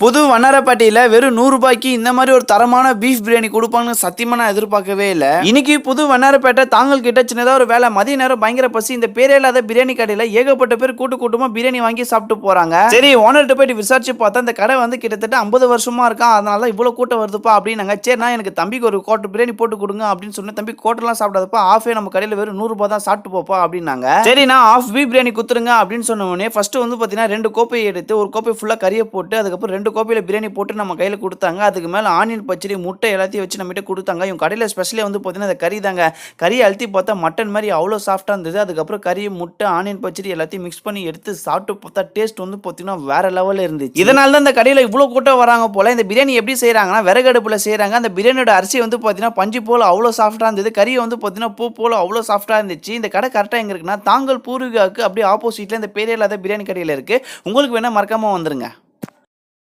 புது வண்ணாரப்பேட்டையில வெறும் 100 ரூபாய்க்கு இந்த மாதிரி ஒரு தரமான பீஃப் பிரியாணி கொடுப்பாங்கன்னு சத்தியமா நான் எதிர்பார்க்கவே இல்லை. இன்னைக்கு புது வண்ணாரப்பேட்டை தாங்கல் கிட்ட சின்னதா ஒரு வேலை, மதிய நேரம் பயங்கர பசி. இந்த பேரே இல்லாத பிரியாணி கடையில ஏகப்பட்ட பேர் கூட்டமா பிரியாணி வாங்கி சாப்பிட்டு போறாங்க. சரி, ஓனர்கிட்ட போயிட்டு விசாரிச்சு பார்த்தா இந்த கடை வந்து கிட்டத்தட்ட 50 வருஷமா இருக்கான், அதனால இவ்வளவு கூட்டம் வருதுப்பா அப்படின்னாங்க. சரி, நான் எனக்கு தம்பிக்கு ஒரு கோட்டை பிரியாணி போட்டு கொடுங்க அப்படின்னு சொன்னேன். தம்பி, கோட்டெல்லாம் சாப்பிடாதப்பா, ஆஃபே நம்ம கடையில வெறும் 100 ரூபாய் தான், சாப்பிட்டு போப்பா அப்படின்னாங்க. சரி, நான் ஆஃப் பீஃப் பிரியாணி குத்துருங்க அப்படின்னு சொன்ன உடனே ஃபர்ஸ்ட் வந்து பாத்தீங்கன்னா 2 கோப்பை எடுத்து ஒரு கோப்பை ஃபுல்லா கறியை போட்டு, அதுக்கப்புறம் 2 கோப்பையில பிரியாணி போட்டு நம்ம கையில கொடுத்தாங்க. அதுக்கு மேல ஆனியன் பச்சடி, முட்டை எல்லாத்தையும் வச்சு நம்மகிட்ட கொடுத்தாங்க. இவங்க கடையில ஸ்பெஷலே வந்து பார்த்தீங்கன்னா அந்த கறி தாங்க. கறியை அழுத்தி பார்த்தா மட்டன் மாதிரி அவ்வளோ சாஃப்டாக இருந்தது. அதுக்கப்புறம் கறி, முட்டை, ஆனியன் பச்சடி எல்லாத்தையும் மிக்ஸ் பண்ணி எடுத்து சாப்பிட்டு பார்த்தா டேஸ்ட் வந்து பார்த்தீங்கன்னா வேற லெவலில் இருந்துச்சு. இதனால தான் இந்த கடையில் இவ்வளோ கூட்டம் வராங்க போல. இந்த பிரியாணி எப்படி செய்கிறாங்கன்னா விறகு அடுப்பில் செய்கிறாங்க. அந்த பிரியாணியோட அரிசி வந்து பார்த்தீங்கன்னா பஞ்சு போல் அவ்வளோ சாஃப்டாக இருந்தது. கறியை வந்து பார்த்தீங்கன்னா பூ போல் அவ்வளோ சாஃப்டாக இருந்துச்சு. இந்த கடை கரெக்டாக எங்கே இருக்குன்னா தாங்கல் பூர்விகாவுக்கு அப்படியே ஆப்போசிட்டில் இந்த பேரே இல்லாத பிரியாணி கடையில் இருக்குது. உங்களுக்கு வேணால் மறக்காமல் வந்துருங்க.